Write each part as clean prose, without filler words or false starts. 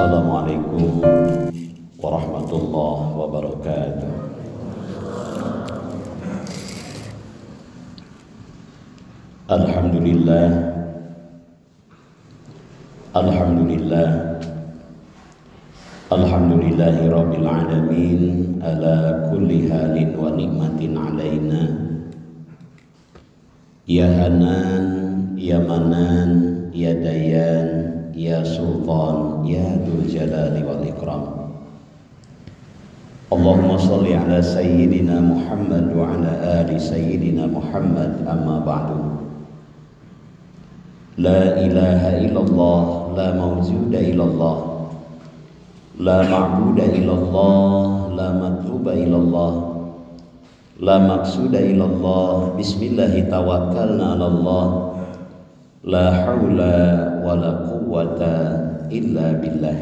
Assalamualaikum warahmatullahi wabarakatuh. Alhamdulillah, Alhamdulillah, Alhamdulillahi Rabbil Alamin ala kulli halin wa ni'matin alaina. Ya Hanan, Ya Manan, Ya Dayan, Ya Sultan, Ya Dzul Jalali wal Ikram. Allahumma salli ala Sayyidina Muhammad wa ala ali Sayyidina Muhammad, amma ba'du. La ilaha illallah, la mawjuda illallah, la ma'buda illallah, la matluba illallah, la maqsuda illallah. Bismillahi tawakkalna ala Allah, la hawla wa la quwwata illa billah.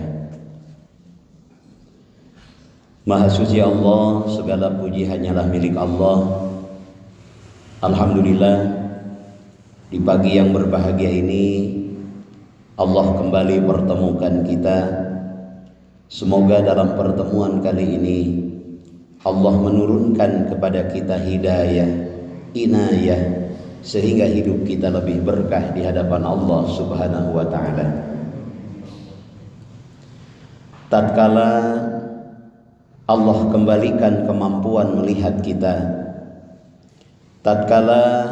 Maha suci Allah, segala puji hanyalah milik Allah. Alhamdulillah, di pagi yang berbahagia ini Allah kembali pertemukan kita. Semoga dalam pertemuan kali ini Allah menurunkan kepada kita hidayah, inayah, sehingga hidup kita lebih berkah di hadapan Allah Subhanahu wa ta'ala. Tatkala Allah kembalikan kemampuan melihat kita, tatkala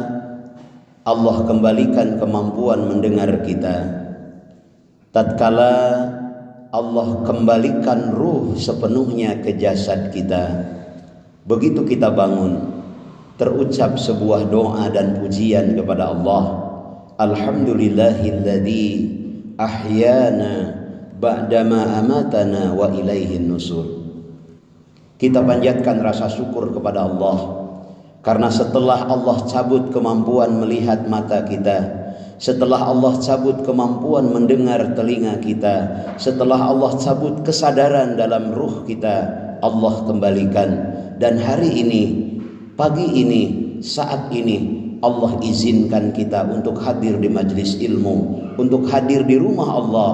Allah kembalikan kemampuan mendengar kita, tatkala Allah kembalikan ruh sepenuhnya ke jasad kita, begitu kita bangun, terucap sebuah doa dan pujian kepada Allah. Alhamdulillahilladzi ahyana ba'dama amatana wa ilaihin nusur. Kita panjatkan rasa syukur kepada Allah, karena setelah Allah cabut kemampuan melihat mata kita, setelah Allah cabut kemampuan mendengar telinga kita, setelah Allah cabut kesadaran dalam ruh kita, Allah kembalikan. Dan hari ini, pagi ini, saat ini, Allah izinkan kita untuk hadir di majelis ilmu, untuk hadir di rumah Allah.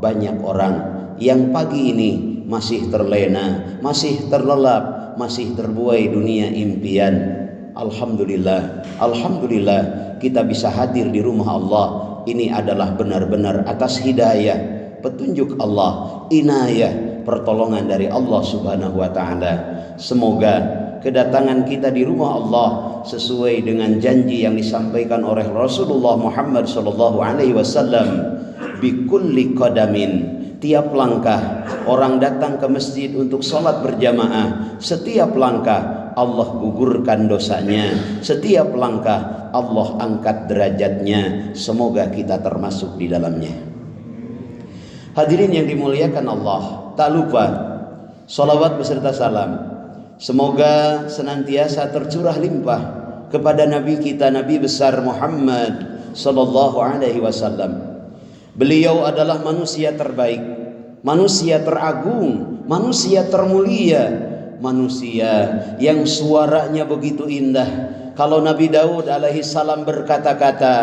Banyak orang yang pagi ini masih terlena, masih terlelap, masih terbuai dunia impian. Alhamdulillah, Alhamdulillah, kita bisa hadir di rumah Allah. Ini adalah benar-benar atas hidayah, petunjuk Allah, inayah, pertolongan dari Allah Subhanahu wa ta'ala. Semoga kedatangan kita di rumah Allah sesuai dengan janji yang disampaikan oleh Rasulullah Muhammad sallallahu alaihi wasallam. Bikulli qadamin, tiap langkah orang datang ke masjid untuk sholat berjamaah, setiap langkah Allah gugurkan dosanya, setiap langkah Allah angkat derajatnya. Semoga kita termasuk di dalamnya. Hadirin yang dimuliakan Allah, tak lupa salawat beserta salam semoga senantiasa tercurah limpah kepada Nabi kita, Nabi besar Muhammad sallallahu alaihi wasallam. Beliau adalah manusia terbaik, manusia teragung, manusia termulia, manusia yang suaranya begitu indah. Kalau Nabi Daud alaihi salam berkata-kata,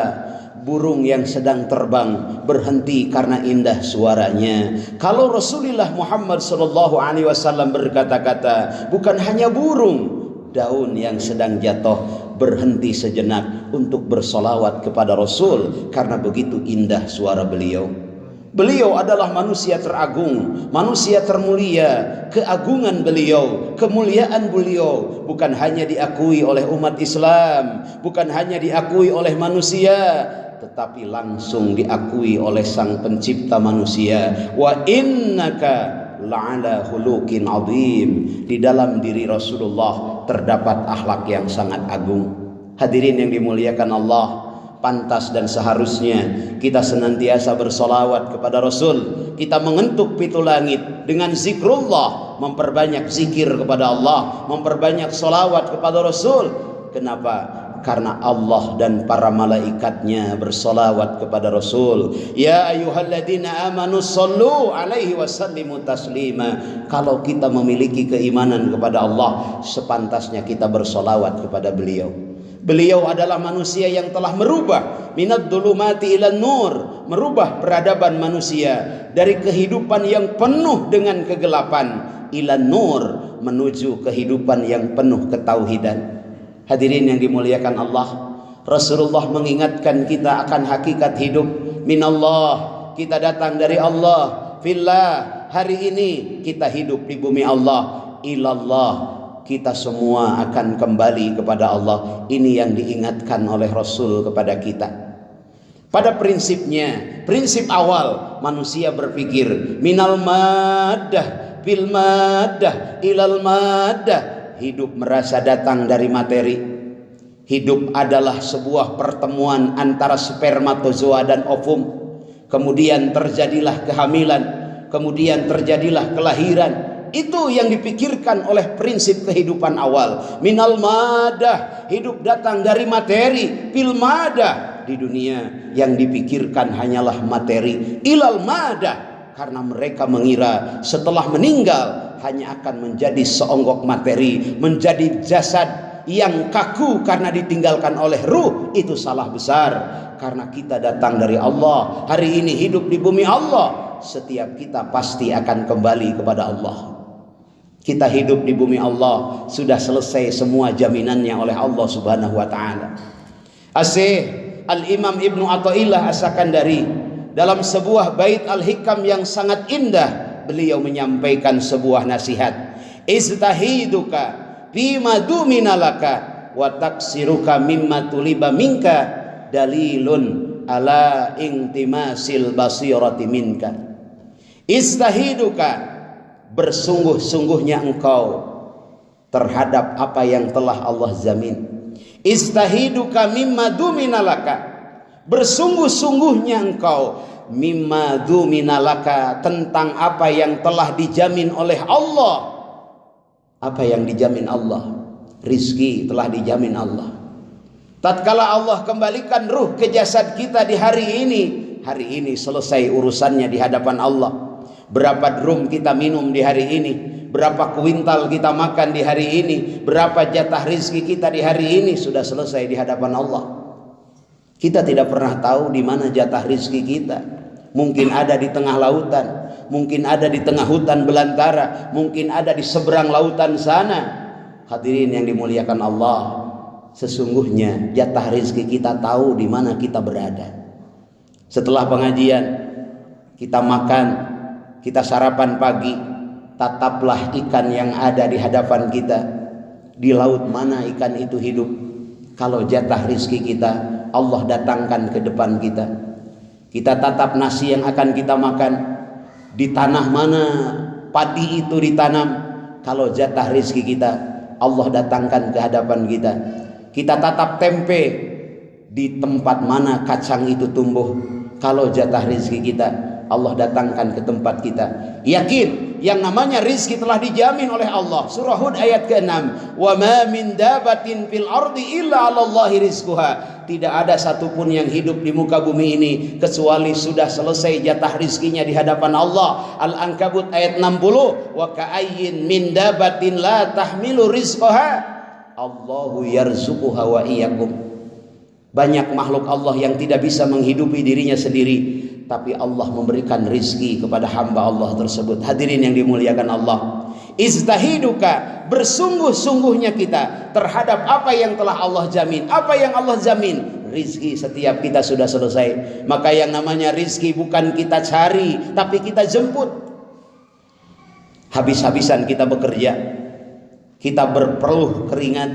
burung yang sedang terbang berhenti karena indah suaranya. Kalau Rasulullah Muhammad sallallahu alaihi wasallam berkata-kata, bukan hanya burung, daun yang sedang jatuh berhenti sejenak untuk bersolawat kepada Rasul, karena begitu indah suara beliau. Beliau adalah manusia teragung, manusia termulia. Keagungan beliau, kemuliaan beliau bukan hanya diakui oleh umat Islam, bukan hanya diakui oleh manusia, tetapi langsung diakui oleh Sang Pencipta manusia. Wa innaka la'ala khuluqin azim. Di dalam diri Rasulullah terdapat akhlak yang sangat agung. Hadirin yang dimuliakan Allah, pantas dan seharusnya kita senantiasa bersolawat kepada Rasul. Kita mengentuk pintu langit dengan zikrullah, memperbanyak zikir kepada Allah, memperbanyak solawat kepada Rasul. Kenapa? Karena Allah dan para malaikatnya bersolawat kepada Rasul. Ya ayyuhalladzina amanu sallu alaihi wasallimu taslima. Kalau kita memiliki keimanan kepada Allah, sepantasnya kita bersolawat kepada beliau. Beliau adalah manusia yang telah merubah minad dhulumati ilan nur, merubah peradaban manusia dari kehidupan yang penuh dengan kegelapan ilan nur, menuju kehidupan yang penuh ketauhidan. Hadirin yang dimuliakan Allah, Rasulullah mengingatkan kita akan hakikat hidup. Minallah, kita datang dari Allah. Fillah, hari ini kita hidup di bumi Allah. Ilallah, kita semua akan kembali kepada Allah. Ini yang diingatkan oleh Rasul kepada kita. Pada prinsipnya, prinsip awal manusia berpikir minal maddah bil maddah ilal maddah. Hidup merasa datang dari materi. Hidup adalah sebuah pertemuan antara spermatozoa dan ovum. Kemudian terjadilah kehamilan, kemudian terjadilah kelahiran. Itu yang dipikirkan oleh prinsip kehidupan awal. Minal madah, hidup datang dari materi. Fil madah, di dunia yang dipikirkan hanyalah materi. Ilal madah, karena mereka mengira setelah meninggal hanya akan menjadi seonggok materi, menjadi jasad yang kaku karena ditinggalkan oleh ruh. Itu salah besar, karena kita datang dari Allah. Hari ini hidup di bumi Allah. Setiap kita pasti akan kembali kepada Allah. Kita hidup di bumi Allah, sudah selesai semua jaminannya oleh Allah Subhanahu wa taala. Asy-Syaikh Al-Imam Ibnu Athaillah As-Sakandari dalam sebuah bait Al-Hikam yang sangat indah, beliau menyampaikan sebuah nasihat. Iztahiduka bima duminalaka wa taksiruka mimma tuliba minka dalilun ala intimasil basirati minka. Iztahiduka, bersungguh-sungguhnya engkau terhadap apa yang telah Allah jamin. Iztahiduka mimma duminalaka, bersungguh-sungguhnya engkau mimma duminalaka, tentang apa yang telah dijamin oleh Allah. Apa yang dijamin Allah? Rizki telah dijamin Allah. Tatkala Allah kembalikan ruh ke jasad kita di hari ini selesai urusannya di hadapan Allah. Berapa drum kita minum di hari ini, berapa kuintal kita makan di hari ini, berapa jatah rizki kita di hari ini, sudah selesai di hadapan Allah. Kita tidak pernah tahu di mana jatah rizki kita. Mungkin ada di tengah lautan, mungkin ada di tengah hutan belantara, mungkin ada di seberang lautan sana. Hadirin yang dimuliakan Allah, sesungguhnya jatah rizki kita tahu di mana kita berada. Setelah pengajian, kita makan, kita sarapan pagi, tataplah ikan yang ada di hadapan kita. Di laut mana ikan itu hidup? Kalau jatah rizki kita Allah datangkan ke depan kita. Kita tatap nasi yang akan kita makan. Di tanah mana padi itu ditanam? Kalau jatah rizki kita Allah datangkan ke hadapan kita. Kita tatap tempe, di tempat mana kacang itu tumbuh? Kalau jatah rizki kita Allah datangkan ke tempat kita. Yakin yang namanya rizki telah dijamin oleh Allah. Surah Hud ayat ke-6. Wa ma min dabatin fil ardi illa 'alallahi rizquha. Tidak ada satupun yang hidup di muka bumi ini kecuali sudah selesai jatah rizkinya di hadapan Allah. Al-Ankabut ayat 60. Wa ka'ayyin min dabatin la tahmilu rizqaha Allahu yarzuquha wa iyyakum. Banyak makhluk Allah yang tidak bisa menghidupi dirinya sendiri, tapi Allah memberikan rizki kepada hamba Allah tersebut. Hadirin yang dimuliakan Allah, iztahiduka, bersungguh-sungguhnya kita terhadap apa yang telah Allah jamin. Apa yang Allah jamin? Rizki setiap kita sudah selesai. Maka yang namanya rizki bukan kita cari, tapi kita jemput. Habis-habisan kita bekerja, kita berpeluh keringat,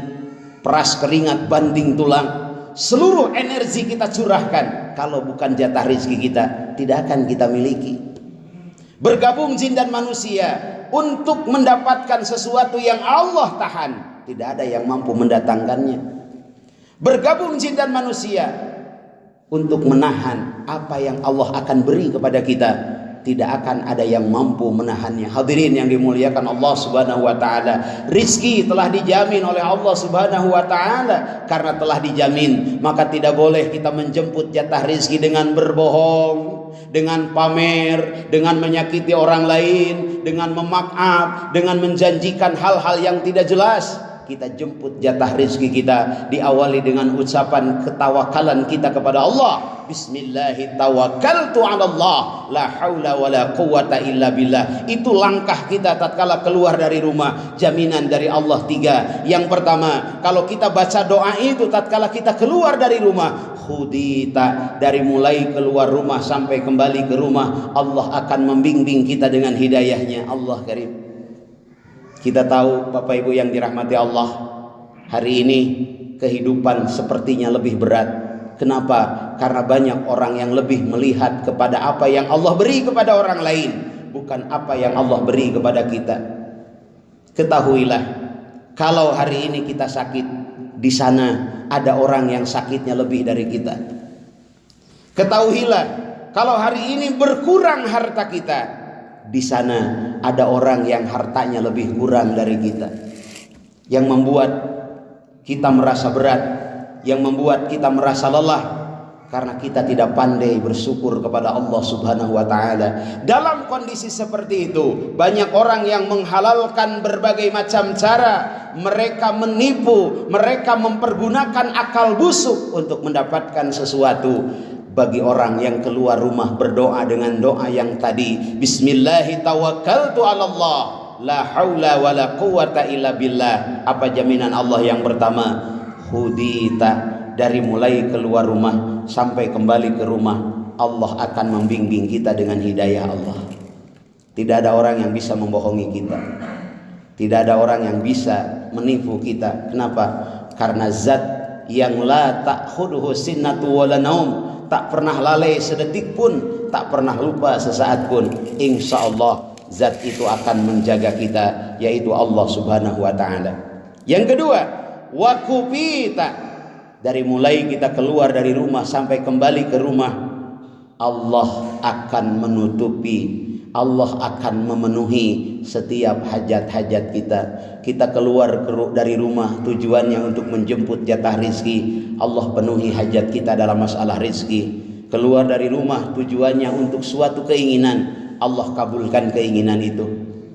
peras keringat banting tulang, seluruh energi kita curahkan. Kalau bukan jatah rizki kita, tidak akan kita miliki. Bergabung jin dan manusia untuk mendapatkan sesuatu yang Allah tahan, tidak ada yang mampu mendatangkannya. Bergabung jin dan manusia untuk menahan apa yang Allah akan beri kepada kita, tidak akan ada yang mampu menahannya. Hadirin yang dimuliakan Allah Subhanahu wa taala, rizki telah dijamin oleh Allah Subhanahu wa taala. Karena telah dijamin, maka tidak boleh kita menjemput jatah rizki dengan berbohong, dengan pamer, dengan menyakiti orang lain, dengan memakap, dengan menjanjikan hal-hal yang tidak jelas. kita jemput jatah rezeki kita, diawali dengan ucapan ketawakalan kita kepada Allah. Bismillahi tawakkaltu 'ala Allah, la haula wala quwwata illa billah. Itu langkah kita tatkala keluar dari rumah. Jaminan dari Allah 3. Yang pertama, kalau kita baca doa itu tatkala kita keluar dari rumah, hudita, dari mulai keluar rumah sampai kembali ke rumah, Allah akan membimbing kita dengan hidayahnya. Allah karim. Kita tahu Bapak Ibu yang dirahmati Allah, hari ini kehidupan sepertinya lebih berat. Kenapa? Karena banyak orang yang lebih melihat kepada apa yang Allah beri kepada orang lain, bukan apa yang Allah beri kepada kita. Ketahuilah, kalau hari ini kita sakit, di sana ada orang yang sakitnya lebih dari kita. Ketahuilah, kalau hari ini berkurang harta kita, di sana ada orang yang hartanya lebih kurang dari kita. Yang membuat kita merasa berat, yang membuat kita merasa lelah, karena kita tidak pandai bersyukur kepada Allah Subhanahu wa taala. Dalam kondisi seperti itu, banyak orang yang menghalalkan berbagai macam cara. Mereka menipu, mereka mempergunakan akal busuk untuk mendapatkan sesuatu. Bagi orang yang keluar rumah berdoa dengan doa yang tadi, Bismillahi tawakkaltu 'ala Allah, la haula wala quwwata illa billah. Apa jaminan Allah? Yang pertama, hudita, dari mulai keluar rumah sampai kembali ke rumah, Allah akan membimbing kita dengan hidayah Allah. Tidak ada orang yang bisa membohongi kita, tidak ada orang yang bisa menipu kita. Kenapa? Karena zat yang la ta'khuduhu sinnatu wala naum, tak pernah lalai sedetik pun, tak pernah lupa sesaat pun. Insya Allah zat itu akan menjaga kita, yaitu Allah Subhanahu wa ta'ala. Yang kedua, wakupita, dari mulai kita keluar dari rumah sampai kembali ke rumah, Allah akan menutupi, Allah akan memenuhi setiap hajat-hajat kita. Kita keluar dari rumah tujuannya untuk menjemput jatah rizki, Allah penuhi hajat kita dalam masalah rizki. Keluar dari rumah tujuannya untuk suatu keinginan, Allah kabulkan keinginan itu.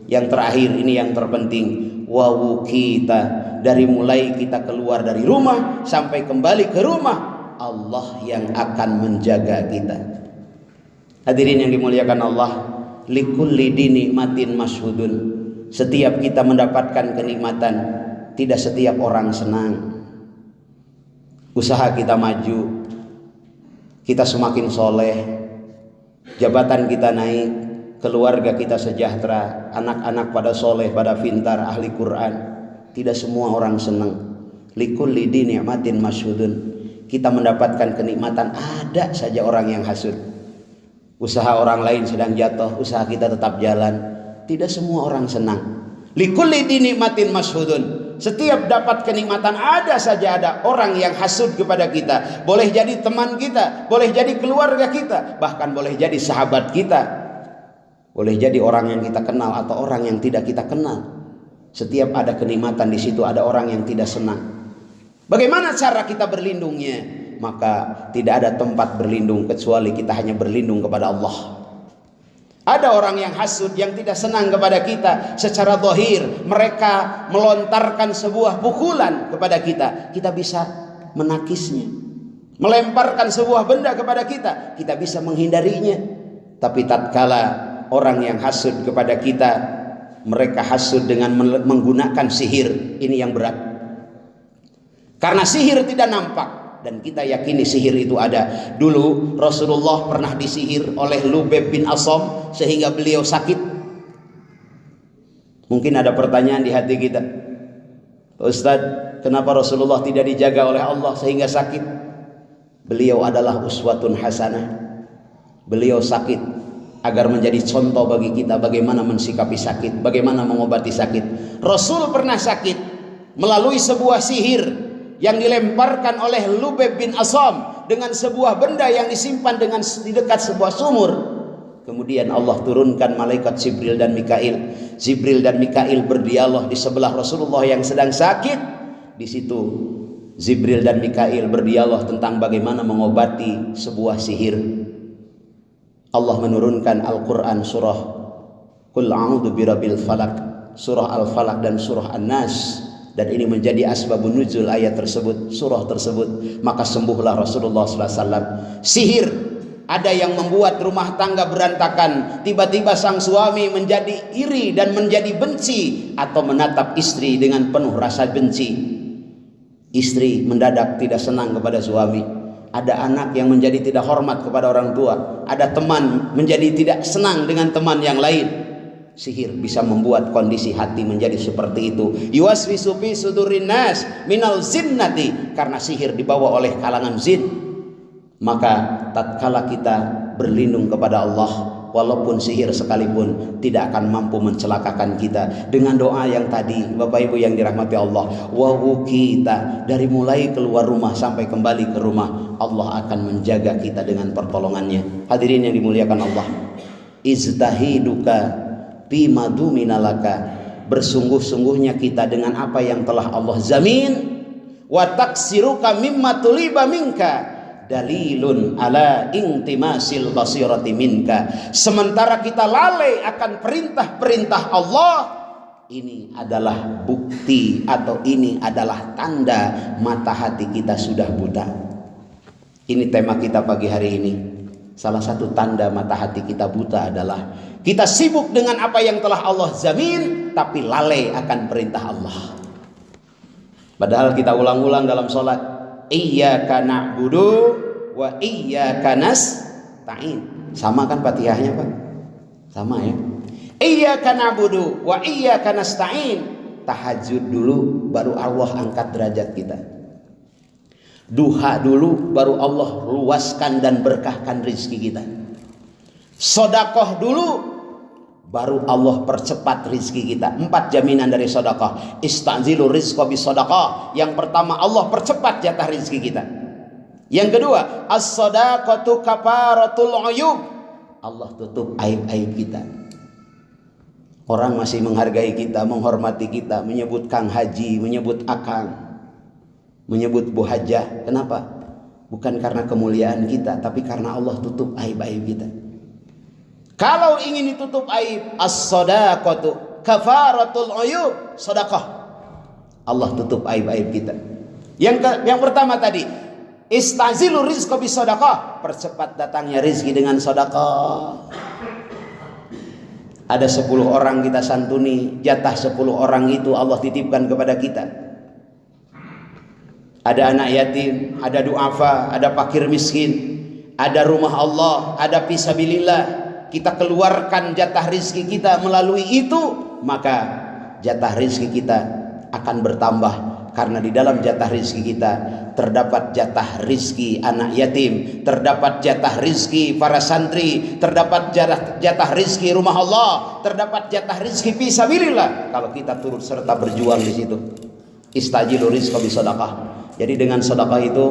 Yang terakhir, ini yang terpenting, wawukita, dari mulai kita keluar dari rumah sampai kembali ke rumah, Allah yang akan menjaga kita. Hadirin yang dimuliakan Allah, likulli dinikmatin masyhudun. Setiap kita mendapatkan kenikmatan, tidak setiap orang senang. Usaha kita maju, kita semakin soleh, jabatan kita naik, keluarga kita sejahtera, anak-anak pada soleh, pada pintar, ahli Quran. Tidak semua orang senang. Likulli dinikmatin masyhudun. Kita mendapatkan kenikmatan, ada saja orang yang hasud. Usaha orang lain sedang jatuh, usaha kita tetap jalan. Tidak semua orang senang. Likulli dinikmatin masyhudun. Setiap dapat kenikmatan, ada saja ada orang yang hasud kepada kita. Boleh jadi teman kita, boleh jadi keluarga kita, bahkan boleh jadi sahabat kita, boleh jadi orang yang kita kenal atau orang yang tidak kita kenal. Setiap ada kenikmatan, di situ ada orang yang tidak senang. Bagaimana cara kita berlindungnya? Maka tidak ada tempat berlindung kecuali kita hanya berlindung kepada Allah. Ada orang yang hasud, yang tidak senang kepada kita secara zahir. Mereka melontarkan sebuah pukulan kepada kita, kita bisa menakisnya. Melemparkan sebuah benda kepada kita, kita bisa menghindarinya. Tapi tatkala orang yang hasud kepada kita, mereka hasud dengan menggunakan sihir, ini yang berat. Karena sihir tidak nampak, dan kita yakini sihir itu ada. Dulu Rasulullah pernah disihir oleh Lubeb bin Asom sehingga beliau sakit. Mungkin ada pertanyaan di hati kita, Ustaz, kenapa Rasulullah tidak dijaga oleh Allah sehingga sakit? Beliau adalah uswatun hasanah. Beliau sakit agar menjadi contoh bagi kita bagaimana mensikapi sakit, bagaimana mengobati sakit. Rasul pernah sakit melalui sebuah sihir yang dilemparkan oleh Lubeb bin Asam dengan sebuah benda yang disimpan di dekat sebuah sumur. Kemudian Allah turunkan malaikat Jibril dan Mikail. Jibril dan Mikail berdialog di sebelah Rasulullah yang sedang sakit. Di situ Jibril dan Mikail berdialog tentang bagaimana mengobati sebuah sihir. Allah menurunkan Al-Quran surah Qul a'udzu birabbil falaq, surah Al-Falaq dan surah An-Nas. Dan ini menjadi asbabun nuzul ayat tersebut, surah tersebut. Maka sembuhlah Rasulullah SAW. Sihir, ada yang membuat rumah tangga berantakan. Tiba-tiba sang suami menjadi iri dan menjadi benci, atau menatap istri dengan penuh rasa benci. Istri mendadak tidak senang kepada suami. Ada anak yang menjadi tidak hormat kepada orang tua. Ada teman menjadi tidak senang dengan teman yang lain. Sihir bisa membuat kondisi hati menjadi seperti itu. Yuwaswisu fi sudurin nas minal zinnati, karena sihir dibawa oleh kalangan jin. Maka tatkala kita berlindung kepada Allah, walaupun sihir sekalipun tidak akan mampu mencelakakan kita, dengan doa yang tadi, Bapak Ibu yang dirahmati Allah, kita dari mulai keluar rumah sampai kembali ke rumah, Allah akan menjaga kita dengan pertolongannya. Hadirin yang dimuliakan Allah, iztahiduka bima duminalaka, bersungguh-sungguhnya kita dengan apa yang telah Allah zamin. Wa taksiruka mimma tuliba minka dalilun ala intimasil basirati minka, sementara kita lalai akan perintah-perintah Allah, ini adalah bukti atau ini adalah tanda mata hati kita sudah buta. Ini tema kita pagi hari ini. Salah satu tanda mata hati kita buta adalah kita sibuk dengan apa yang telah Allah zamin, tapi lalai akan perintah Allah. Padahal kita ulang-ulang dalam sholat, iyyaka na'budu wa iyyaka nasta'in. Sama kan Fatihahnya, Pak? Sama ya. Iyyaka na'budu wa iyyaka nasta'in. Tahajud dulu baru Allah angkat derajat kita. Duha dulu baru Allah luaskan dan berkahkan rezeki kita. Sodakoh dulu baru Allah percepat rezeki kita. 4 jaminan dari sodakoh. Istanzilu rizqa bis sodakoh. Yang pertama, Allah percepat jatah rezeki kita. Yang kedua, as-sodaqatu kafaratul uyub. Allah tutup aib-aib kita. Orang masih menghargai kita, menghormati kita, menyebut Kang Haji, menyebut Akang, menyebut Bu Hajah. Kenapa? Bukan karena kemuliaan kita, tapi karena Allah tutup aib-aib kita. Kalau ingin ditutup aib, as-sadaqatu kafaratul uyub, sedekah. Allah tutup aib-aib kita. Yang pertama tadi, istazilu rizqa bis sedekah, percepat datangnya rezeki dengan sedekah. Ada 10 orang kita santuni, jatah 10 orang itu Allah titipkan kepada kita. Ada anak yatim, ada duafa, ada fakir miskin, ada rumah Allah, ada fisabilillah. Kita keluarkan jatah rizki kita melalui itu, maka jatah rizki kita akan bertambah. Karena di dalam jatah rizki kita terdapat jatah rizki anak yatim, terdapat jatah rizki para santri, terdapat jatah rizki rumah Allah, terdapat jatah rizki fisabilillah. Kalau kita turut serta berjuang di situ, istajilu rizqa bi sedekah. Jadi dengan sedekah itu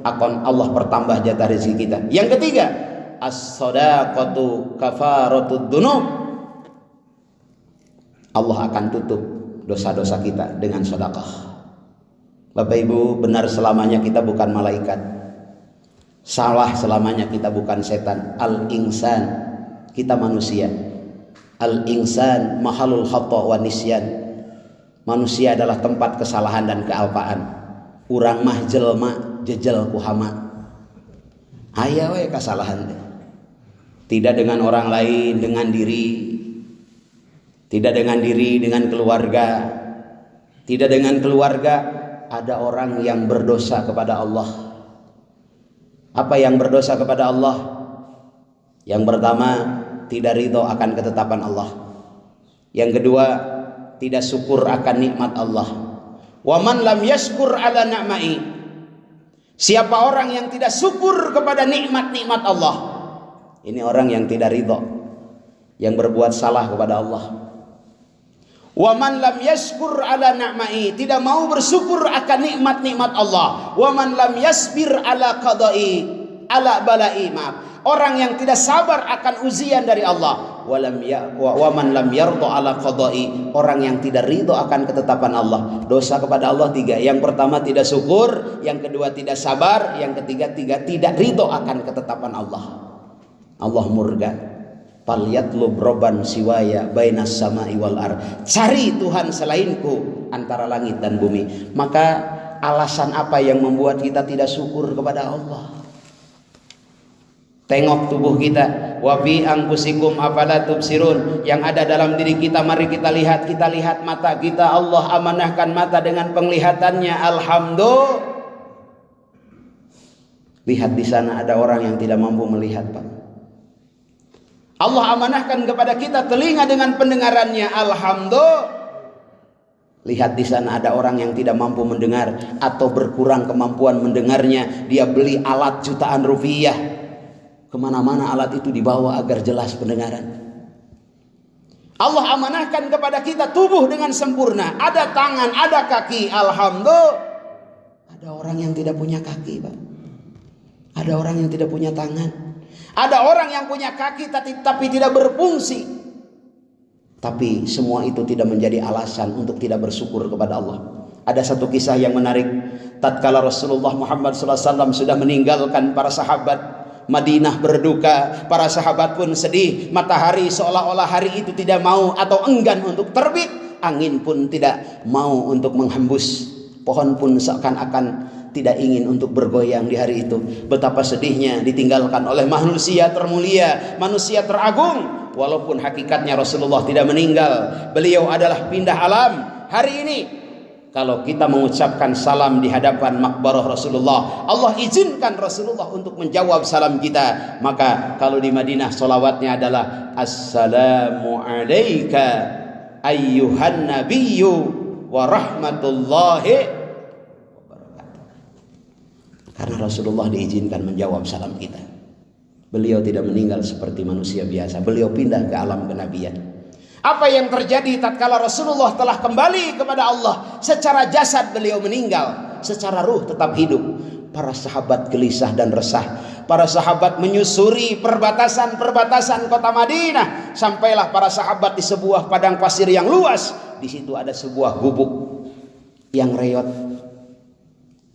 akan Allah pertambah jatah rezeki kita. Yang ketiga, as-shadaqatu kafaratud dzunub. Allah akan tutup dosa-dosa kita dengan sedekah. Bapak Ibu, benar selamanya kita bukan malaikat. Salah selamanya kita bukan setan. Al-insan, kita manusia. Al-insan mahalul khata' wa nisyan. Manusia adalah tempat kesalahan dan kealpaan. Urang mah jelma jejel kuhama. Aya we kesalahan teh. Tidak dengan orang lain, dengan diri. Tidak dengan diri, dengan keluarga. Tidak dengan keluarga. Ada orang yang berdosa kepada Allah. Apa yang berdosa kepada Allah? Yang pertama, tidak ridho akan ketetapan Allah. Yang kedua, tidak syukur akan nikmat Allah. Wa man lam yashkur ala ni'mai. Siapa orang yang tidak syukur kepada nikmat-nikmat Allah, ini orang yang tidak ridho, yang berbuat salah kepada Allah. Wa man lam yashkur ala ni'mai, tidak mau bersyukur akan nikmat-nikmat Allah. Wa man lam yasbir ala qada'i ala bala'i, maaf, orang yang tidak sabar akan ujian dari Allah. Wa man lam yarda ala qada'i, orang yang tidak ridho akan ketetapan Allah. Dosa kepada Allah 3. Yang pertama tidak syukur, yang kedua tidak sabar, yang ketiga tidak ridho akan ketetapan Allah. Allah murka. Falyatlub robban siwaya bainas sama'i wal ardh. Cari Tuhan selainku antara langit dan bumi. Maka alasan apa yang membuat kita tidak syukur kepada Allah? Tengok tubuh kita, wa fi anfusikum afala tubsirun, yang ada dalam diri kita, mari kita lihat mata kita. Allah amanahkan mata dengan penglihatannya. Alhamdulillah. Lihat di sana ada orang yang tidak mampu melihat, Pak. Allah amanahkan kepada kita telinga dengan pendengarannya. Alhamdulillah. Lihat di sana ada orang yang tidak mampu mendengar atau berkurang kemampuan mendengarnya. Dia beli alat jutaan rupiah. Kemana-mana alat itu dibawa agar jelas pendengaran. Allah amanahkan kepada kita tubuh dengan sempurna. Ada tangan, ada kaki. Alhamdulillah. Ada orang yang tidak punya kaki, Pak. Ada orang yang tidak punya tangan. Ada orang yang punya kaki tapi tidak berfungsi. Tapi semua itu tidak menjadi alasan untuk tidak bersyukur kepada Allah. Ada satu kisah yang menarik. Tatkala Rasulullah Muhammad SAW sudah meninggalkan para sahabat, Madinah berduka, para sahabat pun sedih. Matahari seolah-olah hari itu tidak mau atau enggan untuk terbit. Angin pun tidak mau untuk menghembus. Pohon pun seakan-akan tidak ingin untuk bergoyang di hari itu. Betapa sedihnya ditinggalkan oleh manusia termulia, manusia teragung. Walaupun hakikatnya Rasulullah tidak meninggal, beliau adalah pindah alam. Hari ini kalau kita mengucapkan salam di hadapan makbarah Rasulullah, Allah izinkan Rasulullah untuk menjawab salam kita. Maka kalau di Madinah solawatnya adalah Assalamu alayka ayyuhan nabiyyu wa rahmatullahi. Karena Rasulullah diizinkan menjawab salam kita. Beliau tidak meninggal seperti manusia biasa. Beliau pindah ke alam kenabian. Apa yang terjadi tatkala Rasulullah telah kembali kepada Allah? Secara jasad beliau meninggal, secara ruh tetap hidup. Para sahabat gelisah dan resah. Para sahabat menyusuri perbatasan-perbatasan kota Madinah. Sampailah para sahabat di sebuah padang pasir yang luas. Di situ ada sebuah gubuk yang reot.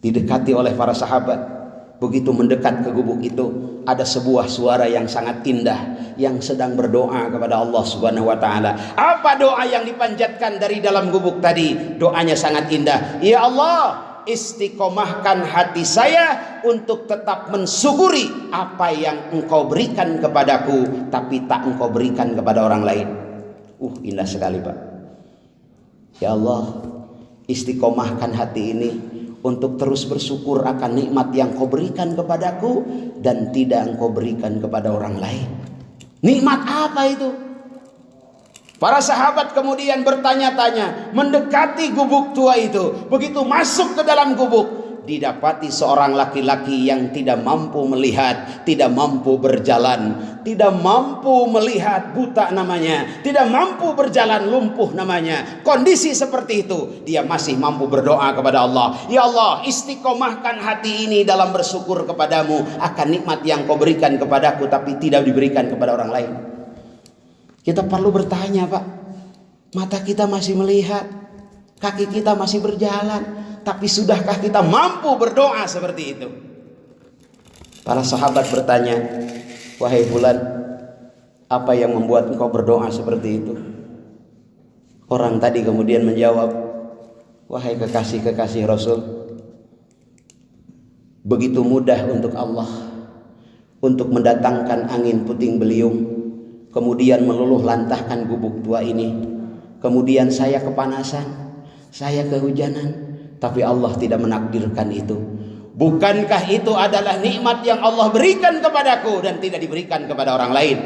Didekati oleh para sahabat. Begitu mendekat ke gubuk itu, ada sebuah suara yang sangat indah yang sedang berdoa kepada Allah Subhanahu wa taala. Apa doa yang dipanjatkan dari dalam gubuk tadi? Doanya sangat indah. Ya Allah, istiqomahkan hati saya untuk tetap mensyukuri apa yang Engkau berikan kepadaku, tapi tak Engkau berikan kepada orang lain. Indah sekali, Pak. Ya Allah, istiqomahkan hati ini untuk terus bersyukur akan nikmat yang Kau berikan kepadaku dan tidak Engkau berikan kepada orang lain. Nikmat apa itu? Para sahabat kemudian bertanya-tanya, mendekati gubuk tua itu. Begitu masuk ke dalam gubuk, didapati seorang laki-laki yang tidak mampu melihat, tidak mampu berjalan, tidak mampu melihat, buta namanya, tidak mampu berjalan, lumpuh namanya. Kondisi seperti itu, dia masih mampu berdoa kepada Allah. Ya Allah, istiqomahkan hati ini dalam bersyukur kepadamu akan nikmat yang Kau berikan kepadaku tapi tidak diberikan kepada orang lain. Kita perlu bertanya, Pak. Mata kita masih melihat, kaki kita masih berjalan, tapi sudahkah kita mampu berdoa seperti itu? Para sahabat bertanya, wahai fulan, apa yang membuat engkau berdoa seperti itu? Orang tadi kemudian menjawab, wahai kekasih-kekasih Rasul, begitu mudah untuk Allah untuk mendatangkan angin puting beliung, kemudian meluluh lantahkan gubuk tua ini. Kemudian saya kepanasan, saya kehujanan, tapi Allah tidak menakdirkan itu. Bukankah itu adalah nikmat yang Allah berikan kepadaku dan tidak diberikan kepada orang lain?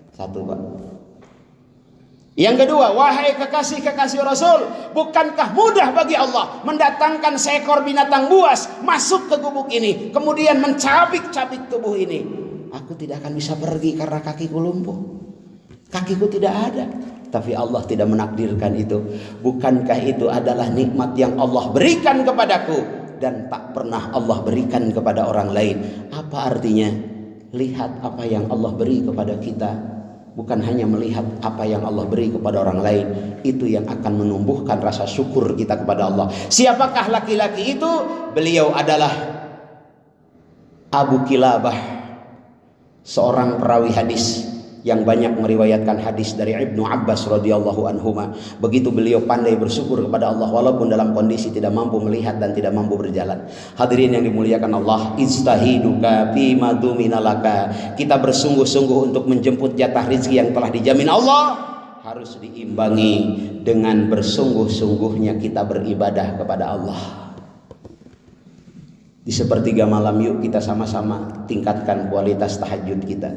Satu, Pak. Yang kedua, wahai kekasih-kekasih Rasul, bukankah mudah bagi Allah mendatangkan seekor binatang buas masuk ke gubuk ini, kemudian mencabik-cabik tubuh ini? Aku tidak akan bisa pergi karena kakiku lumpuh, kakiku tidak ada. Tapi Allah tidak menakdirkan itu. Bukankah itu adalah nikmat yang Allah berikan kepadaku dan tak pernah Allah berikan kepada orang lain? Apa artinya? Lihat apa yang Allah beri kepada kita, bukan hanya melihat apa yang Allah beri kepada orang lain. Itu yang akan menumbuhkan rasa syukur kita kepada Allah. Siapakah laki-laki itu? Beliau adalah Abu Kilabah, seorang perawi hadis yang banyak meriwayatkan hadis dari Ibnu Abbas radhiyallahu anhuma. Begitu beliau pandai bersyukur kepada Allah walaupun dalam kondisi tidak mampu melihat dan tidak mampu berjalan. Hadirin yang dimuliakan Allah, istahiduka fi maduminalaka. Kita bersungguh-sungguh untuk menjemput jatah rezeki yang telah dijamin Allah harus diimbangi dengan bersungguh-sungguhnya kita beribadah kepada Allah. Di sepertiga malam yuk kita sama-sama tingkatkan kualitas tahajud kita.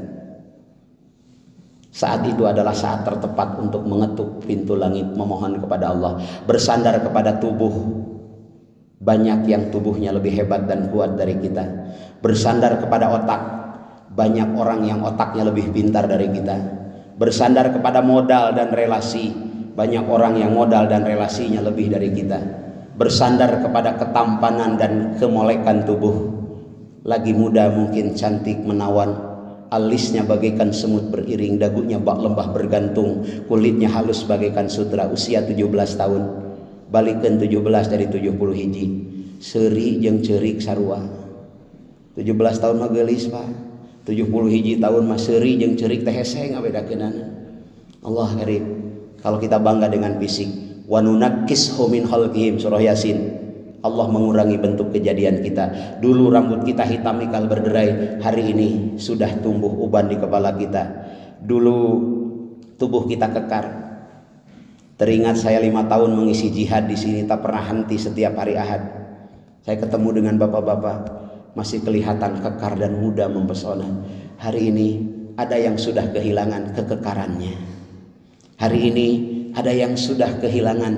Saat itu adalah saat tertepat untuk mengetuk pintu langit, memohon kepada Allah, bersandar kepada tubuh. Banyak yang tubuhnya lebih hebat dan kuat dari kita. Bersandar kepada otak. Banyak orang yang otaknya lebih pintar dari kita. Bersandar kepada modal dan relasi. Banyak orang yang modal dan relasinya lebih dari kita. Bersandar kepada ketampanan dan kemolekan tubuh. Lagi muda mungkin cantik menawan. Alisnya bagaikan semut beriring, dagunya bak lembah bergantung, kulitnya halus bagaikan sutra, usia 17 tahun. Balikan 17 dari 70 hiji. Seri jeung cerik sarua. 17 tahun mah geulis, Pak. 70 hiji tahun mah seri jeung cerik teh hese ngabedakeunana. Allah karim. Kalau kita bangga dengan fisik, wa nunakkishu min khalqihim, surah Yasin. Allah mengurangi bentuk kejadian kita. Dulu rambut kita hitam ikal berderai, hari ini sudah tumbuh uban di kepala kita. Dulu tubuh kita kekar. Teringat saya 5 tahun mengisi jihad di sini, tak pernah henti setiap hari Ahad. Saya ketemu dengan bapak-bapak masih kelihatan kekar dan muda mempesona. Hari ini ada yang sudah kehilangan kekekarannya. Hari ini ada yang sudah kehilangan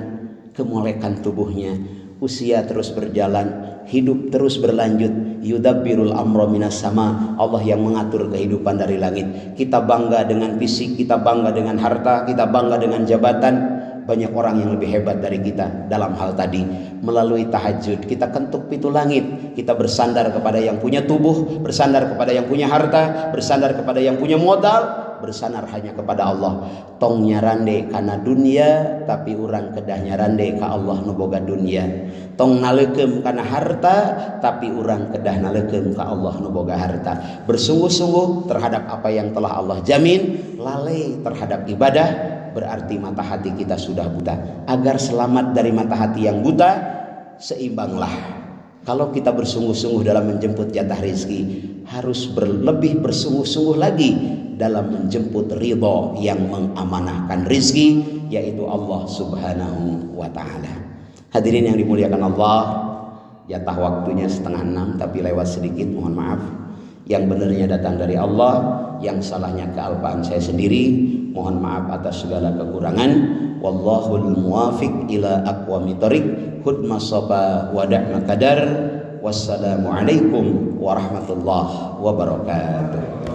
kemolekan tubuhnya. Usia terus berjalan, hidup terus berlanjut. Yudabbirul amra minas sama. Allah yang mengatur kehidupan dari langit. Kita bangga dengan fisik, kita bangga dengan harta, kita bangga dengan jabatan. Banyak orang yang lebih hebat dari kita dalam hal tadi. Melalui tahajud kita kentuk pintu langit. Kita bersandar kepada yang punya tubuh, bersandar kepada yang punya harta, bersandar kepada yang punya modal, bersandar hanya kepada Allah. Tong nyarande kana dunia, tapi urang kedah nyarande ka Allah nu boga dunia. Tong naleukeum kana harta, tapi urang kedah naleukeum ka Allah nu boga harta. Bersungguh-sungguh terhadap apa yang telah Allah jamin, lalai terhadap ibadah, berarti mata hati kita sudah buta. Agar selamat dari mata hati yang buta, seimbanglah. Kalau kita bersungguh-sungguh dalam menjemput jatah rezeki, harus lebih bersungguh-sungguh lagi dalam menjemput ridho yang mengamanahkan rezeki, yaitu Allah Subhanahu wa Ta'ala. Hadirin yang dimuliakan Allah, jatah waktunya 5:30 tapi lewat sedikit, mohon maaf. Yang benarnya datang dari Allah, yang salahnya kealpaan saya sendiri. Mohon maaf atas segala kekurangan. Wallahul muwafiq ila aqwamit thoriq. Hudma shaba wa da'ma qadar. Wassalamualaikum warahmatullahi wabarakatuh.